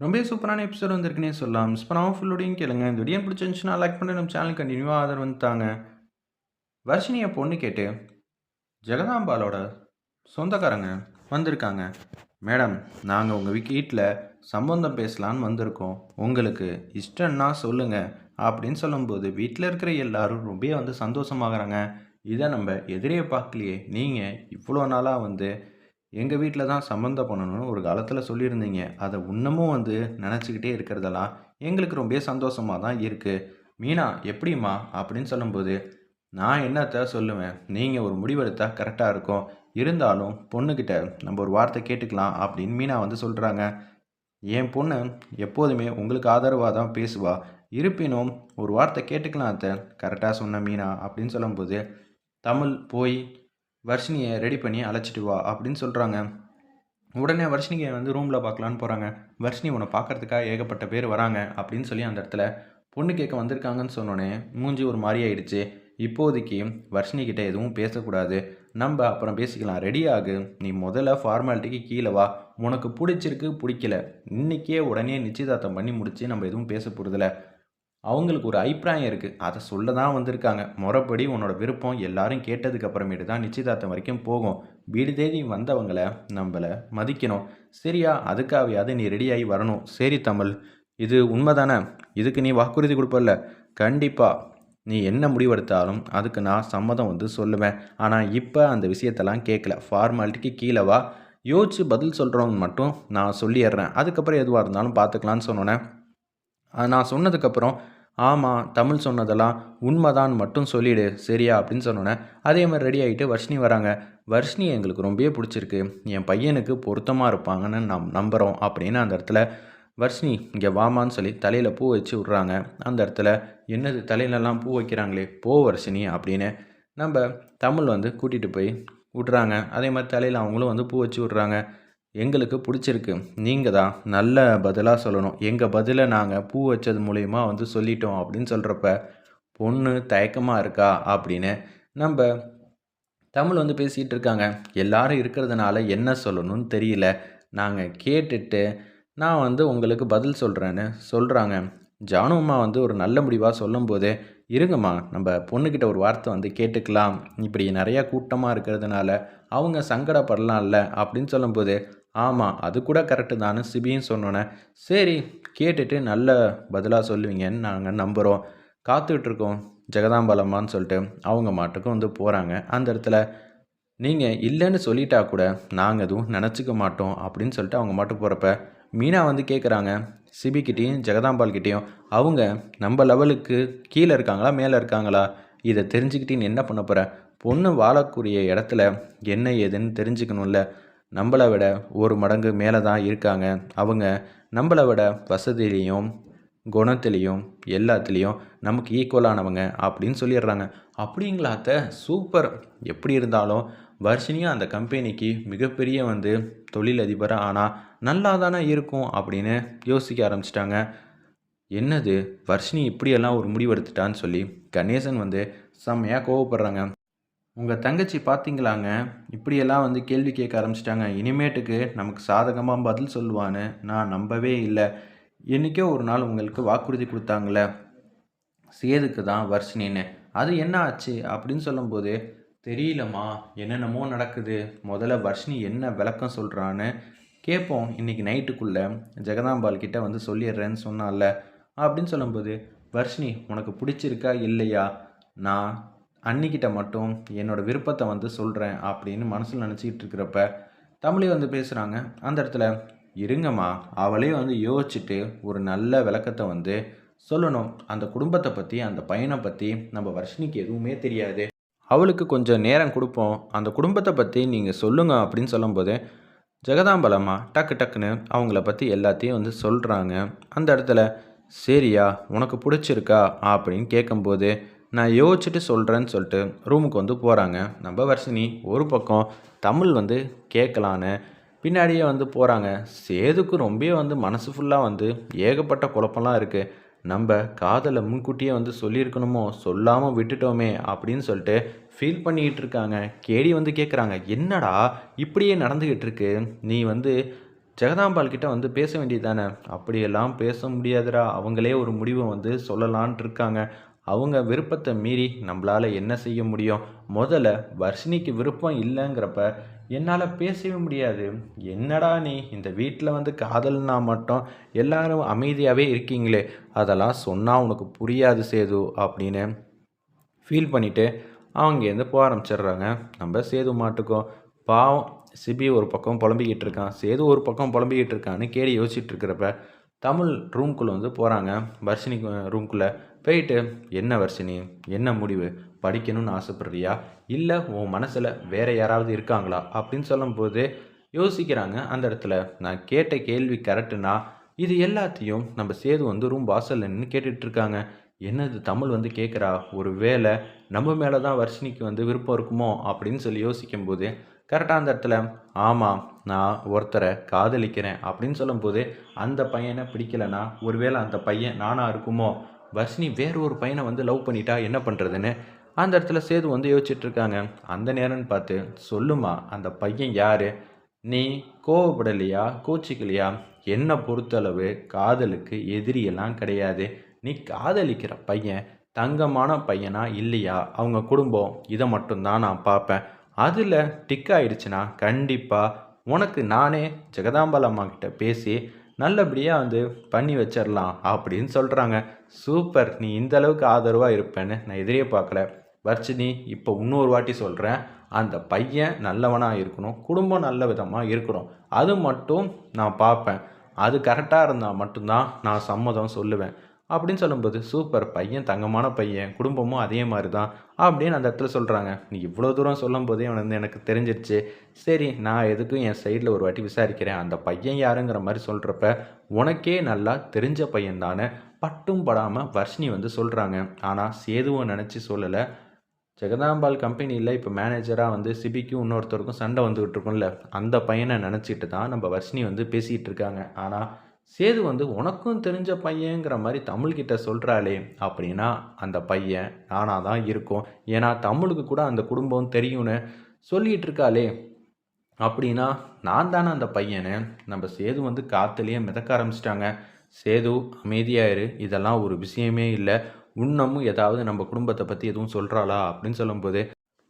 ரொம்பவே சூப்பரான எபிசோட் வந்திருக்குன்னே சொல்லலாம். மிஸ் பண்ணாம ஃபுல்லோடையும் கேளுங்க. இந்த வீடியோ பிடிச்சிருந்துச்சுன்னா லைக் பண்ணி நம்ம சேனல் கண்டினியூவா ஆதரவு வந்து தாங்க. வர்ஷினிய பொண்ணு கேட்டு ஜெகதாம்பாளோட சொந்தக்காரங்க வந்திருக்காங்க. மேடம், நாங்க உங்க வீட்ல சம்பந்தம் பேசலான்னு வந்திருக்கோம். உங்களுக்கு இஷ்டம்னா சொல்லுங்க அப்படின்னு சொல்லும்போது வீட்ல இருக்கிற எல்லாரும் ரொம்பவே சந்தோஷமாகறாங்க. இத நம்ம எதிரே பார்க்கலையே. நீங்க இவ்வளோ நாளா எங்க வீட்ல தான் சம்மந்தம் பண்ணணும்னு ஒரு காலத்தில சொல்லியிருந்தீங்க. அத இன்னமும் நெனச்சுக்கிட்டே இருக்கிறதெல்லாம் எங்களுக்கு ரொம்பவே சந்தோஷமா தான் இருக்கு. மீனா எப்படிம்மா? அப்படின்னு சொல்லும்போது, நான் என்னத்த சொல்லுவேன்? நீங்க ஒரு முடிவெடுத்தா கரெக்ட்டா இருக்கும். இருந்தாலும் பொண்ணுகிட்ட நம்ம ஒரு வார்த்தை கேட்டுக்கலாம் அப்படின்னு மீனா சொல்றாங்க. என் பொண்ணு எப்போதுமே உங்களுக்கு ஆதரவா தான் பேசுவா. இருப்பினும் ஒரு வார்த்தை கேட்டுக்கலாம் அத்த. கரெக்ட்டா சொன்ன மீனா அப்படின்னு சொல்லும்போது, தமிழ் போய் வர்ஷினிய ரெடி பண்ணி அழைச்சிட்டு வா அப்படின்னு சொல்றாங்க. உடனே வர்ஷினிய ரூம்ல பார்க்கலான்னு போறாங்க. வர்ஷினி உன்ன பார்க்கறதுக்காக ஏகப்பட்ட பேர் வராங்க அப்படின்னு சொல்லி அந்த இடத்துல பொண்ணு கேட்க வந்திருக்காங்கன்னு சொன்னோனே, மூஞ்சி ஒரு மாரி ஆயிடுச்சு. இப்போதைக்கு வர்ஷினி கிட்ட எதுவும் பேசக்கூடாது. நம்ப அப்புறம் பேசிக்கலாம். ரெடி ஆகு. நீ முதல்ல ஃபார்மாலிட்டிக்கு கீழ வா. உனக்கு புடிச்சிருக்கு, புடிக்கல. இன்னைக்கே உடனே நிச்சயதார்த்தம் பண்ணி முடிச்சு நம்ம எதுவும் பேச போறதில்ல. அவங்களுக்கு ஒரு அபிப்பிராயம் இருக்கு. அத சொல்ல தான் வந்திருக்காங்க. மொறப்படி உன்னோட விருப்பம் எல்லாரும் கேட்டதுக்கு அப்புறமேட்டு தான் நிச்சயதார்த்தம் வரைக்கும் போகும். வீடு தேடி வந்தவங்கள நம்பள மதிக்கணும். சரியா? அதுக்காகயாவது நீ ரெடியாகி வரணும். சரி தமிழ். இது உண்மதான? இதுக்கு நீ வாக்குறுதி குடுப்பல்ல? கண்டிப்பா. நீ என்ன முடிவெடுத்தாலும் அதுக்கு நான் சம்மதம் சொல்லுவேன். ஆனா இப்ப அந்த விஷயத்தெல்லாம் கேட்கல. ஃபார்மாலிட்டிக்கு கீழ வா. யோசிச்சு பதில் சொல்றவங்க மட்டும் நான் சொல்லிர்றேன். அதுக்கப்புறம் எதுவா இருந்தாலும் பார்த்துக்கலான்னு சொன்னோனே, நான் சொன்னதுக்கப்புறம், ஆமா, தமிழ் சொன்னதெல்லாம் உண்மதான்னு மட்டும் சொல்லிடு. சரியா? அப்படின்னு சொன்னோனே, அதே மாரி ரெடி ஆயிட்டு வர்ஷினி வராங்க. வர்ஷினி எங்களுக்கு ரொம்பவே புடிச்சிருக்கு. என் பையனுக்கு பொருத்தமா இருப்பாங்கன்னு நம்புறோம் அப்படின்னு அந்த இடத்துல வர்ஷினி இங்க வாம்மான்னு சொல்லி தலையில பூ வச்சு விட்றாங்க. அந்த இடத்துல என்னது தலையிலலாம் பூ வைக்கிறாங்களே! போ வர்ஷினி அப்படின்னு நம்ப தமிழ் கூட்டிட்டு போய் விட்றாங்க. அதே மாரி தலையில அவங்களும் பூ வச்சு விட்றாங்க. எங்களுக்கு புடிச்சிருக்கு. நீங்க தான் நல்ல பதிலா சொல்லணும். எங்க பதில நாங்க பூ வச்சது மூலியமா சொல்லிட்டோம் அப்படின்னு சொல்றப்ப, பொண்ணு தயக்கமா இருக்கா அப்படின்னு நம்ப தமிழ் பேசிட்டு இருக்காங்க. எல்லாரும் இருக்கிறதுனால என்ன சொல்லணும்னு தெரியல. நாங்க கேட்டுட்டு நான் உங்களுக்கு பதில் சொல்றேன்னு சொல்றாங்க. ஜானு அம்மா ஒரு நல்ல முடிவா சொல்லும்போது, இருங்கம்மா நம்ப பொண்ணுகிட்ட ஒரு வார்த்தை கேட்டுக்கலாம். இப்படி நெறையா கூட்டமா இருக்கிறதுனால அவங்க சங்கடப்படலாம்ல அப்படின்னு சொல்லும்போது, ஆமா அது கூட கரெக்ட்டு தான்னு சிபியும் சொன்னோனே, சரி கேட்டுட்டு நல்ல பதிலா சொல்லுவீங்கன்னு நாங்க நம்புறோம். காத்துட்ருக்கோம் ஜெகதாம்பாளம்மான்னு சொல்லிட்டு அவங்க மாட்டுக்கு போறாங்க. அந்த இடத்துல நீங்க இல்லன்னு சொல்லிட்டா கூட நாங்க எதுவும் நெனச்சுக்க மாட்டோம் அப்படின்னு சொல்லிட்டு அவங்க மாட்டுக்கு போறப்ப, மீனா கேட்குறாங்க. சிபிகிட்டயும், ஜெகதாம்பாள் கிட்டயும் அவங்க நம்ப லெவலுக்கு கீழ இருக்காங்களா? மேல இருக்காங்களா? இத தெரிஞ்சுக்கிட்டு நீ என்ன பண்ண போற? பொண்ணு வாழக்கூடிய இடத்துல என்ன ஏதுன்னு தெரிஞ்சுக்கணும்ல. நம்பள விட ஒரு மடங்கு மேல தான் இருக்காங்க. அவங்க நம்பள விட வசதியிலயும், குணத்திலயும், எல்லாத்துலயும் நமக்கு ஈக்குவலானவங்க அப்படின்னு சொல்லிடுறாங்க. அப்படிங்களா அத்த? சூப்பர். எப்படி இருந்தாலும் வர்ஷினியும் அந்த கம்பெனிக்கு மிகப்பெரிய தொழிலதிபரா ஆனா நல்லா தானே இருக்கும் அப்படின்னு யோசிக்க ஆரம்பிச்சுட்டாங்க. என்னது வர்ஷினி இப்படியெல்லாம் ஒரு முடிவு எடுத்துட்டான்னு சொல்லி கணேசன் செம்மையா கோவப்படுறாங்க. உங்க தங்கச்சி பார்த்தீங்களாங்க, இப்படியெல்லாம் கேள்வி கேட்க ஆரம்பிச்சுட்டாங்க. இனிமேட்டுக்கு நமக்கு சாதகமா பதில் சொல்லுவான்னு நான் நம்பவே இல்ல. என்னைக்கோ ஒரு நாள் உங்களுக்கு வாக்குறுதி குடுத்தாங்கல்ல, சேதுக்கு தான் வர்ஷினின்னு. அது என்ன ஆச்சு? அப்படின்னு சொல்லும்போது, தெரியலம்மா. என்னென்னமோ நடக்குது. முதல்ல வர்ஷினி என்ன விளக்கம் சொல்றான்னு கேட்போம். இன்னைக்கு நைட்டுக்குள்ள ஜெகதாம்பாள் கிட்ட சொல்லிடுறேன்னு சொன்னால்ல, அப்படின்னு சொல்லும்போது, வர்ஷினி உனக்கு பிடிச்சிருக்கா? இல்லையா? நான் அண்ணிக்கிட்ட மட்டும் என்னோட விருப்பத்த சொல்றேன் அப்படின்னு மனசுல நினச்சிக்கிட்டு இருக்கிறப்ப, தமிழே பேசுறாங்க. அந்த இடத்துல, இருங்கம்மா. அவளே யோசிச்சுட்டு ஒரு நல்ல விளக்கத்த சொல்லணும். அந்த குடும்பத்த பத்தி, அந்த பையன பத்தி நம்ம வர்ஷினிக்கு எதுவுமே தெரியாது. அவளுக்கு கொஞ்சம் நேரம் குடுப்போம். அந்த குடும்பத்த பத்தி நீங்க சொல்லுங்க அப்படின்னு சொல்லும்போது, ஜெகதாம்பாள் அம்மா டக்கு டக்குன்னு அவங்கள பத்தி எல்லாத்தையும் சொல்றாங்க. அந்த இடத்துல, சரியா உனக்கு புடிச்சிருக்கா? அப்படின்னு கேட்கும்போது, நான் யோசிச்சுட்டு சொல்றேன்னு சொல்லிட்டு ரூமுக்கு போறாங்க. நம்ம வர்ஷினி ஒரு பக்கம் தமிழ் கேட்கலான்னு பின்னாடியே போறாங்க. சேதுக்கு ரொம்பவே மனசு ஃபுல்லா ஏகப்பட்ட குழப்பம்லாம் இருக்கு. நம்ப காதல முன்கூட்டியே சொல்லியிருக்கணுமோ, சொல்லாம விட்டுட்டோமே அப்படின்னு சொல்லிட்டு ஃபீல் பண்ணிக்கிட்டு இருக்காங்க. கேடி கேட்குறாங்க, என்னடா இப்படியே நடந்துகிட்டு இருக்கு? நீ ஜெகதாம்பாள் கிட்ட வந்து பேச வேண்டியது தானே. அப்படியெல்லாம் பேச முடியாதுடா. அவங்களே ஒரு முடிவை வந்து சொல்லலான்ட்டு இருக்காங்க. அவங்க விருப்பத்த மீறி நம்மளால என்ன செய்ய முடியும்? முதல்ல வர்ஷினிக்கு விருப்பம் இல்லங்கிறப்ப, என்னால பேசவே முடியாது. என்னடா நீ இந்த வீட்ல வந்து காதல்னா மட்டும் எல்லாரும் அமைதியாவே இருக்கீங்களே! அதெல்லாம் சொன்னா உனக்கு புரியாது சேது அப்படின்னு ஃபீல் பண்ணிட்டு அங்கேருந்து போக ஆரம்பிச்சிடுறாங்க. நம்ம சேது மாட்டுக்கும். பாவம் சிபி ஒரு பக்கம் புலம்பிக்கிட்டு இருக்கான். சேது ஒரு பக்கம் புலம்பிக்கிட்டு இருக்கான்னு கேடி யோசிச்சுட்டு இருக்கிறப்ப, தமிழ் ரூம்குள்ளே வந்து போகிறாங்க. வர்ஷினி ரூம்குள்ளே போயிட்டு, என்ன வர்ஷினி, என்ன முடிவு, படிக்கணும்னு ஆசைப்படுறியா, இல்லை உன் மனசில் வேற யாராவது இருக்காங்களா அப்படின்னு சொல்லும்போது யோசிக்கிறாங்க. அந்த இடத்துல நான் கேட்ட கேள்வி கரெக்டுனா இது எல்லாத்தையும் நம்ம சேது வந்து ரூம் வாசல்ல நின்று கேட்டுட்டு இருக்காங்க. என்னது தமிழ் வந்து கேட்குறா, ஒரு வேளை நம்ம மேலே தான் வர்ஷினிக்கு வந்து விருப்பம் இருக்குமோ அப்படின்னு சொல்லி யோசிக்கும்போது கரெக்டாக அந்த இடத்துல ஆமாம் நான் ஒருத்தரை காதலிக்கிறேன் அப்படின்னு சொல்லும்போது அந்த பையனை பிடிக்கலைன்னா ஒருவேளை அந்த பையன் நானாக இருக்குமோ, வர்ஷினி வேறு ஒரு பையனை வந்து லவ் பண்ணிட்டா என்ன பண்ணுறதுன்னு அந்த இடத்துல சேது வந்து யோசிச்சுட்டு இருக்காங்க. அந்த நேரம்னு பார்த்து சொல்லுமா அந்த பையன் யாரு, நீ கோவப்படலையா, கோச்சிக்கலையா, என்னை பொறுத்தளவு காதலுக்கு எதிரியெல்லாம் கிடையாது. நீ காதலிக்கிற பையன் தங்கமான பையனா இல்லையா, அவங்க குடும்பம், இதை மட்டும்தான் நான் பார்ப்பேன். அதில் டிக் ஆயிடுச்சுன்னா கண்டிப்பாக உனக்கு நானே ஜெகதாம்பாள் அம்மா கிட்ட பேசி நல்லபடியாக வந்து பண்ணி வச்சிடலாம் அப்படின்னு சொல்கிறாங்க. சூப்பர், நீ இந்த அளவுக்கு ஆதரவாக இருப்பேன்னு நான் எதிரே பார்க்கல. வர்ஷினி, இப்போ இன்னொரு வாட்டி சொல்கிறேன், அந்த பையன் நல்லவனாக இருக்கணும், குடும்பம் நல்ல விதமாக இருக்கணும், அது மட்டும் நான் பார்ப்பேன். அது கரெக்டாக இருந்தால் மட்டும்தான் நான் சம்மதம் சொல்லுவேன் அப்படின்னு சொல்லும்போது, சூப்பர், பையன் தங்கமான பையன், குடும்பமும் அதே மாதிரி தான் அப்படின்னு அந்த இடத்துல சொல்கிறாங்க. நீ இவ்வளோ தூரம் சொல்லும்போதே வந்து எனக்கு தெரிஞ்சிருச்சு. சரி, நான் எதுக்கும் என் சைடில் ஒரு வாட்டி விசாரிக்கிறேன். அந்த பையன் யாருங்கிற மாதிரி சொல்கிறப்ப உனக்கே நல்லா தெரிஞ்ச பையன் தானே பட்டும் படாமல் வர்ஷினி வந்து சொல்கிறாங்க. ஆனால் சேதுவை நினச்சி சொல்லலை. ஜெகதாம்பாள் கம்பெனியில் இப்போ மேனேஜராக வந்து சிபிக்கும் இன்னொருத்தருக்கும் சண்டை வந்துகிட்டு இருக்கும்ல, அந்த பையனை நினச்சிட்டு தான் நம்ம வர்ஷினி வந்து பேசிகிட்டு இருக்காங்க. ஆனால் சேது வந்து உனக்கும் தெரிஞ்ச பையங்கிற மாதிரி தமிழ்கிட்ட சொல்கிறாளே, அப்படின்னா அந்த பையன் நானாக தான் இருக்கும். ஏன்னா தமிழுக்கு கூட அந்த குடும்பம் தெரியும்னு சொல்லிகிட்டு இருக்காளே, அப்படின்னா நான் தானே அந்த பையனு. நம்ம சேது வந்து காற்றுலேயே மிதக்க ஆரம்பிச்சிட்டாங்க. சேது அமைதியாயிரு, இதெல்லாம் ஒரு விஷயமே இல்லை, இன்னமும் ஏதாவது நம்ம குடும்பத்தை பற்றி எதுவும் சொல்கிறாளா அப்படின்னு சொல்லும்போது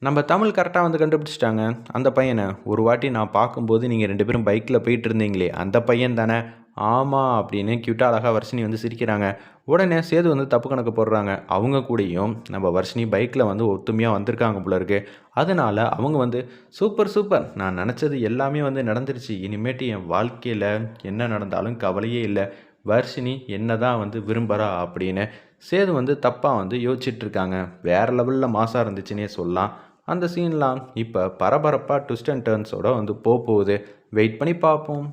நம்ம தமிழ் கரெக்டாக வந்து கண்டுபிடிச்சிட்டாங்க அந்த பையனை. ஒரு வாட்டி நான் பார்க்கும்போது நீங்கள் 2 பேரும் பைக்கில் போயிட்டு இருந்தீங்களே அந்த பையன் தானே. ஆமாம் அப்படின்னு க்யூட்டாக அழகாக வர்ஷினி வந்து சிரிக்கிறாங்க. உடனே சேது வந்து தப்பு கணக்கு போடுறாங்க. அவங்க கூடயும் நம்ம வர்ஷினி பைக்கில் வந்து ஒத்துமையாக வந்திருக்காங்க போல இருக்கு. அதனால அவங்க வந்து சூப்பர் சூப்பர், நான் நினச்சது எல்லாமே வந்து நடந்துருச்சு, இனிமேட்டு என் வாழ்க்கையில் என்ன நடந்தாலும் கவலையே இல்லை, வர்ஷினி என்ன தான் வந்து விரும்புகிறா அப்படின்னு சேது வந்து தப்பாக வந்து யோசிச்சுட்டு இருக்காங்க. வேறு லெவலில் மாசாக இருந்துச்சுன்னே சொல்லலாம். அந்த சீன்லாம் இப்போ பரபரப்பாக ட்விஸ்ட் அண்ட் டர்ன்ஸோட வந்து போகுது. வெயிட் பண்ணி பார்ப்போம்.